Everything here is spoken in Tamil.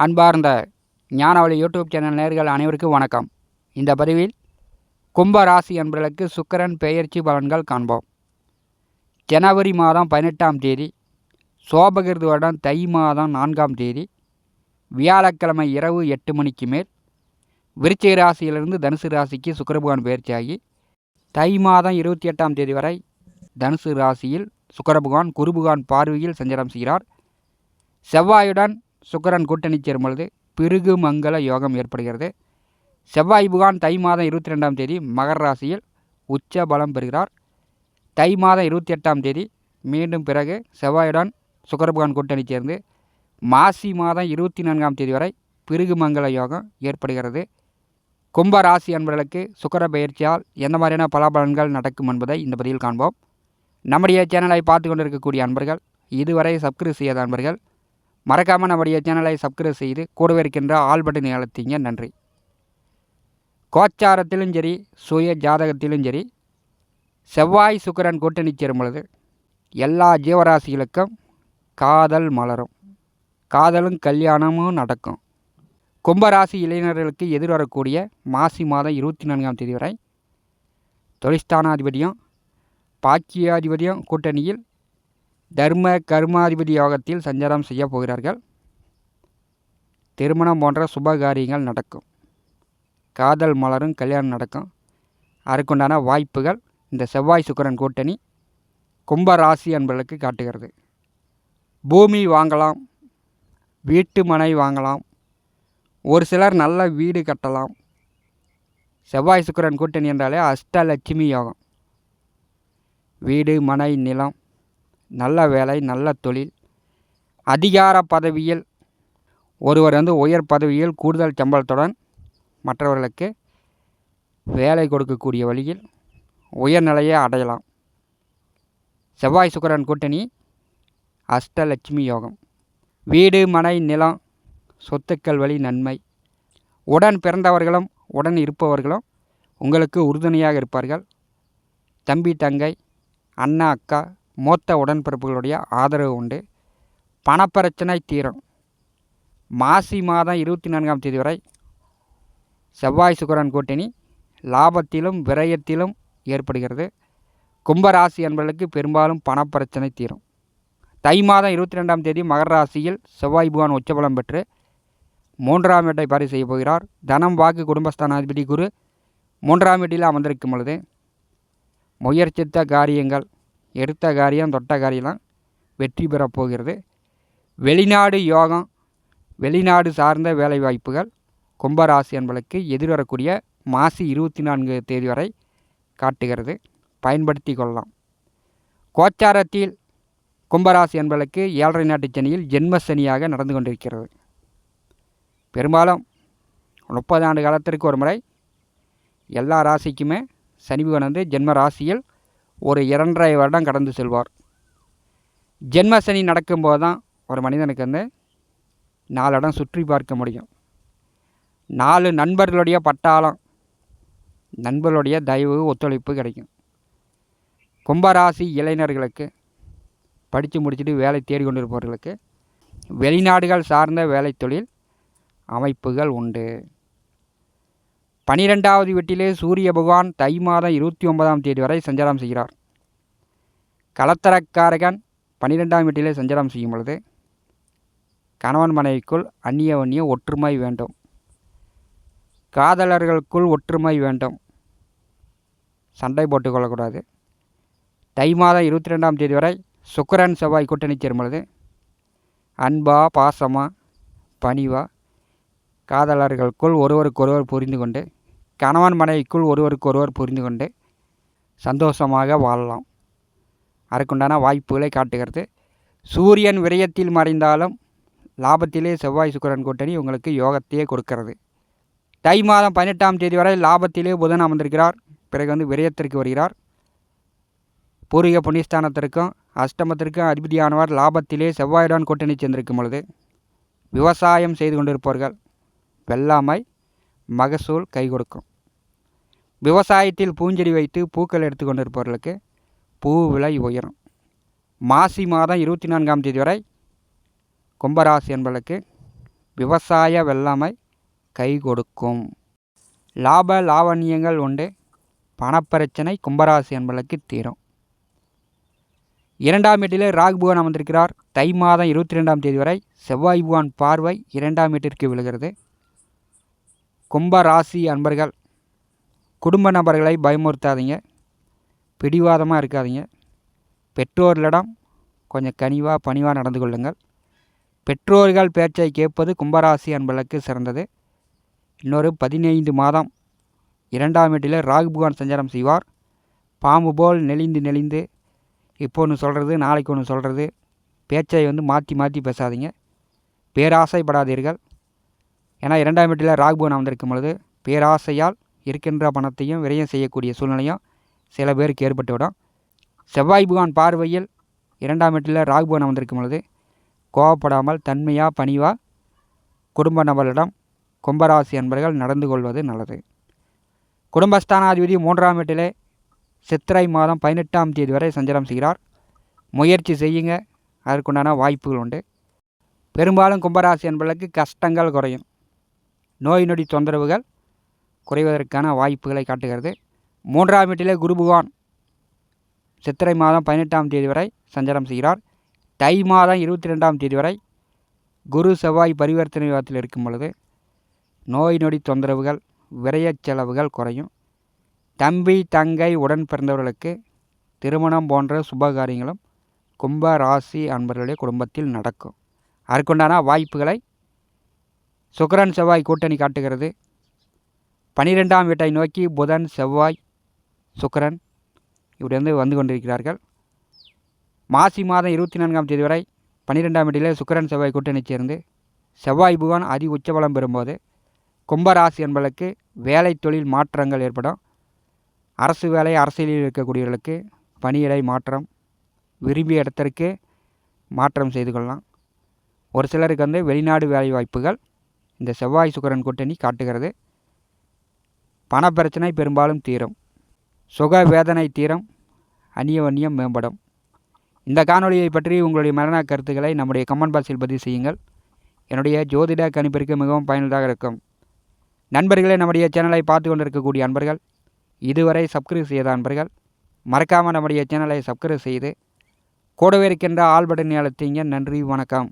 அன்பார்ந்த ஞானவழி யூடியூப் சேனல் நேயர்கள் அனைவருக்கும் வணக்கம். இந்த பதிவில் கும்ப ராசி அன்பர்களுக்கு சுக்கிரன் பெயர்ச்சி பலன்கள் காண்போம். ஜனவரி மாதம் 18ஆம் தேதி, சோபகிருது வருடம் தை மாதம் 4ஆம் தேதி, வியாழக்கிழமை இரவு 8 மணிக்கு மேல் விருச்சிக ராசியிலிருந்து தனுசு ராசிக்கு சுக்கிரபகவான் பெயர்ச்சியாகி தை மாதம் 28ஆம் தேதி வரை தனுசு ராசியில் சுக்கிரபகவான் குருபகவான் பார்வையில் சஞ்சாரம் செய்கிறார். செவ்வாயுடன் சுக்கிரன் கூட்டணி சேரும் பொழுது பிருகு மங்கள யோகம் ஏற்படுகிறது. செவ்வாய் பகவான் தை மாதம் 22ஆம் தேதி மகர ராசியில் உச்ச பலம் பெறுகிறார். தை மாதம் 28ஆம் தேதி மீண்டும் பிறகு செவ்வாயுடன் சுக்கிரபகவான் கூட்டணி சேர்ந்து மாசி மாதம் 24ஆம் தேதி வரை பிருகு மங்கள யோகம் ஏற்படுகிறது. கும்ப ராசி அன்பர்களுக்கு சுக்கிர பெயர்ச்சியால் எந்த மாதிரியான பலாபலன்கள் நடக்கும் என்பதை இந்த பதிவில் காண்போம். நம்முடைய சேனலை பார்த்து கொண்டிருக்கக்கூடிய அன்பர்கள், இதுவரை சப்ஸ்கிரைப் செய்யாத அன்பர்கள் மறக்காமல் நம்முடைய சேனலை சப்ஸ்கிரைப் செய்து கூடவே இருக்கின்ற ஆல் பட்டனை அழுத்திங்க. நன்றி. கோச்சாரத்திலும் சரி, சுய ஜாதகத்திலும் சரி, செவ்வாய் சுக்கிரன் கூட்டணி சேரும் பொழுது எல்லா ஜீவராசிகளுக்கும் காதல் மலரும், காதலும் கல்யாணமும் நடக்கும். கும்பராசி இளைஞர்களுக்கு எதிர்வரக்கூடிய மாசி மாதம் 24ஆம் தேதி வரை தொழிற்ஸ்தானாதிபதியும் பாக்கியாதிபதியும் கூட்டணியில் தர்ம கர்மாதிபதி யோகத்தில் சஞ்சாரம் செய்ய போகிறார்கள். திருமணம் போன்ற சுப காரியங்கள் நடக்கும், காதல் மலரும், கல்யாணம் நடக்கும். அதற்குண்டான வாய்ப்புகள் இந்த செவ்வாய் சுக்கிரன் கூட்டணி கும்ப ராசி என்பதற்கு காட்டுகிறது. பூமி வாங்கலாம், வீட்டு மனை வாங்கலாம், ஒரு சிலர் நல்ல வீடு கட்டலாம். செவ்வாய் சுக்கிரன் கூட்டணி என்றாலே அஷ்டலட்சுமி யோகம். வீடு, மனை, நிலம், நல்ல வேலை, நல்ல தொழில், அதிகார பதவியில் ஒருவர் உயர் பதவியில் கூடுதல் சம்பளத்துடன் மற்றவர்களுக்கு வேலை கொடுக்கக்கூடிய வழியில் உயர்நிலையை அடையலாம். செவ்வாய் சுக்கிரன் கூட்டணி அஷ்டலட்சுமி யோகம். வீடு, மனை, நிலம், சொத்துக்கள் வழி நன்மை. உடன் பிறந்தவர்களும் உடன் இருப்பவர்களும் உங்களுக்கு உறுதுணையாக இருப்பார்கள். தம்பி, தங்கை, அண்ணா, அக்கா, மூத்த உடன்பிறப்புகளுடைய ஆதரவு உண்டு. பணப்பிரச்சனை தீரும். மாசி மாதம் 24ஆம் தேதி வரை செவ்வாய் சுக்கிரன் கூட்டணி லாபத்திலும் விரயத்திலும் ஏற்படுகிறது. கும்பராசி என்பவர்களுக்கு பெரும்பாலும் பணப்பிரச்சனை தீரும். தை மாதம் 22ஆம் தேதி மகர ராசியில் செவ்வாய் பகவான் உச்சபலம் பெற்று 3ஆம் வீட்டை பாரி செய்ய போகிறார். தனம், வாக்கு, குடும்பஸ்தானாதிபதி குரு 3ஆம் வீட்டில் அமர்ந்திருக்கும் பொழுது முயற்சித்த காரியங்கள், எடுத்த காரியம், தொட்ட காரியம்லாம் வெற்றி பெறப் போகிறது. வெளிநாடு யோகம், வெளிநாடு சார்ந்த வேலை வாய்ப்புகள் கும்பராசி என்பதற்கு எதிர்வரக்கூடிய மாசி 24 தேதி வரை காட்டுகிறது. பயன்படுத்தி கொள்ளலாம். கோச்சாரத்தில் கும்பராசி என்பதற்கு 7.5 நாட்டு சனியில் ஜென்ம சனியாக நடந்து கொண்டிருக்கிறது. பெரும்பாலும் 30 ஆண்டு காலத்திற்கு ஒரு முறை எல்லா ராசிக்குமே சனி பகவான் ஜென்ம ராசியில் ஒரு 2.5 வருடம் கடந்து செல்வார். ஜென்ம சனி நடக்கும்போது தான் ஒரு மனிதனுக்கு 4 இடம் சுற்றி பார்க்க முடியும். 4 நண்பர்களுடைய பட்டாளம், நண்பர்களுடைய தயவு, ஒத்துழைப்பு கிடைக்கும். கும்பராசி இளைஞர்களுக்கு, படித்து முடிச்சுட்டு வேலை தேடிக்கொண்டிருப்பவர்களுக்கு வெளிநாடுகள் சார்ந்த வேலை தொழில் அமைப்புகள் உண்டு. 12ஆவது வீட்டிலே சூரிய பகவான் தை மாதம் 29ஆம் தேதி வரை சஞ்சாரம் செய்கிறார். கலத்தரக்காரகன் 12ஆம் வீட்டிலே சஞ்சாரம் செய்யும் பொழுது கணவன் மனைவிக்குள் அந்நிய ஒற்றுமை வேண்டும், காதலர்களுக்குள் ஒற்றுமை வேண்டும், சண்டை போட்டுக்கொள்ளக்கூடாது. தை மாதம் 22ஆம் தேதி வரை சுக்கிரன் செவ்வாய் கூட்டணி சேரும் பொழுது அன்பா, பாசமா, பணிவா, காதலர்களுக்குள் ஒருவருக்கொருவர் புரிந்து கொண்டு, கணவன் மனைவிக்குள் ஒருவருக்கொருவர் புரிந்து கொண்டு சந்தோஷமாக வாழலாம். அதற்குண்டான வாய்ப்புகளை காட்டுகிறது. சூரியன் விரயத்தில் மறைந்தாலும் லாபத்திலே செவ்வாய் சுக்கிரன் கூட்டணி உங்களுக்கு யோகத்தையே கொடுக்கிறது. தை மாதம் 18ஆம் தேதி வரை லாபத்திலே புதன் அமர்ந்திருக்கிறார். பிறகு விரயத்திற்கு வருகிறார். பூர்வீக புண்ணியஸ்தானத்திற்கும் அஷ்டமத்திற்கும் அதிபதியானவர் லாபத்திலே செவ்வாயுடன் கூட்டணி சேர்ந்திருக்கும் பொழுது விவசாயம் செய்து கொண்டிருப்பவர்கள் வெள்ளாமை மகசூல் கை கொடுக்கும். விவசாயத்தில் பூஞ்செடி வைத்து பூக்கள் எடுத்து கொண்டிருப்பவர்களுக்கு பூ விலை உயரும். மாசி மாதம் 24ஆம் தேதி வரை கும்பராசி என்பவர்களுக்கு விவசாய வெள்ளாமை கை கொடுக்கும். லாப லாவண்யங்கள் உண்டு. பணப்பிரச்சனை கும்பராசி என்பதற்கு தீரும். 2ஆம் வீட்டிலே ராகு பகவான் அமர்ந்திருக்கிறார். தை மாதம் 22ஆம் தேதி வரை செவ்வாய் பகவான் பார்வை 2ஆம் வீட்டிற்கு விழுகிறது. கும்பராசி அன்பர்கள் குடும்ப நபர்களை பயமுறுத்தாதீங்க, பிடிவாதமாக இருக்காதீங்க. பெற்றோர்களிடம் கொஞ்சம் கனிவாக பணிவாக நடந்து கொள்ளுங்கள். பெற்றோர்கள் பேச்சை கேட்பது கும்பராசி அன்பர்களுக்கு சிறந்தது. இன்னொரு 15 மாதம் 2ஆம் வீட்டில் ராகு பகவான் சஞ்சாரம் செய்வார். பாம்பு போல் நெளிந்து நெளிந்து இப்போ ஒன்று சொல்கிறது, நாளைக்கு ஒன்று சொல்கிறது. பேச்சை மாற்றி மாற்றி பேசாதீங்க. பேராசைப்படாதீர்கள். ஏன்னா 2ஆம் வீட்டில் ராகு பகவான் அமர்ந்திருக்கும் பொழுது பேராசையால் இருக்கின்ற பணத்தையும் விரயம் செய்யக்கூடிய சூழ்நிலையும் சில பேருக்கு ஏற்பட்டுவிடும். செவ்வாய் பகவான் பார்வையில் 2ஆம் வீட்டில் ராகு பகவான் அமர்ந்திருக்கும் பொழுது கோவப்படாமல் தன்மையாக பணிவாக குடும்ப நபரிடம் கும்பராசி அன்பர்கள் நடந்து கொள்வது நல்லது. குடும்பஸ்தானாதிபதி 3ஆம் வீட்டிலே சித்திரை மாதம் 18ஆம் தேதி வரை சஞ்சாரம் செய்கிறார். முயற்சி செய்யுங்க, அதற்குண்டான வாய்ப்புகள் உண்டு. பெரும்பாலும் கும்பராசி அன்பர்களுக்கு கஷ்டங்கள் குறையும். நோய் நொடி தொந்தரவுகள் குறைவதற்கான வாய்ப்புகளை காட்டுகிறது. 3ஆம் வீட்டிலே குரு பகவான் சித்திரை மாதம் 18ஆம் தேதி வரை சஞ்சாரம் செய்கிறார். தை மாதம் 22ஆம் தேதி வரை குரு செவ்வாய் பரிவர்த்தனை யோகத்தில் இருக்கும் பொழுது நோய் நொடி தொந்தரவுகள் விரயச் செலவுகள் குறையும். தம்பி தங்கை உடன் பிறந்தவர்களுக்கு திருமணம் போன்ற சுபகாரியங்களும் கும்ப ராசி அன்பர்களுடைய குடும்பத்தில் நடக்கும். அதற்குண்டான வாய்ப்புகளை சுக்கிரன் செவ்வாய் கூட்டணி காட்டுகிறது. 12ஆம் வீட்டை நோக்கி புதன் செவ்வாய் சுக்கிரன் இப்படி வந்து கொண்டிருக்கிறார்கள். மாசி மாதம் 24ஆம் தேதி வரை 12ஆம் வீட்டிலே சுக்கிரன் செவ்வாய் கூட்டணி சேர்ந்து செவ்வாய் பகவான் அதி உச்சபலம் பெறும்போது கும்பராசி என்பதற்கு வேலை தொழில் மாற்றங்கள் ஏற்படும். அரசு வேலை அரசியலில் இருக்கக்கூடியவர்களுக்கு பணியிடை மாற்றம், விரும்பிய இடத்திற்கு மாற்றம் செய்து கொள்ளலாம். ஒரு சிலருக்கு வெளிநாடு வேலை வாய்ப்புகள் இந்த செவ்வாய் சுக்கிரன் கூட்டணி காட்டுகிறது. பணப்பிரச்சனை பெரும்பாலும் தீரும். சுக வேதனை தீரும். அந்நியம் மேம்படும். இந்த காணொலியை பற்றி உங்களுடைய மரண கருத்துக்களை நம்முடைய கமெண்ட் பாக்ஸில் பதிவு செய்யுங்கள். என்னுடைய ஜோதிட கணிப்பிற்கு மிகவும் பயனுள்ளதாக இருக்கும். நண்பர்களே, நம்முடைய சேனலை பார்த்து கொண்டிருக்கக்கூடிய அன்பர்கள், இதுவரை சப்ஸ்கிரைப் செய்த அன்பர்கள் மறக்காமல் நம்முடைய சேனலை சப்ஸ்கிரைப் செய்து கூடவே இருக்கின்ற ஆல் பட்டனை அழுத்திங்க. நன்றி, வணக்கம்.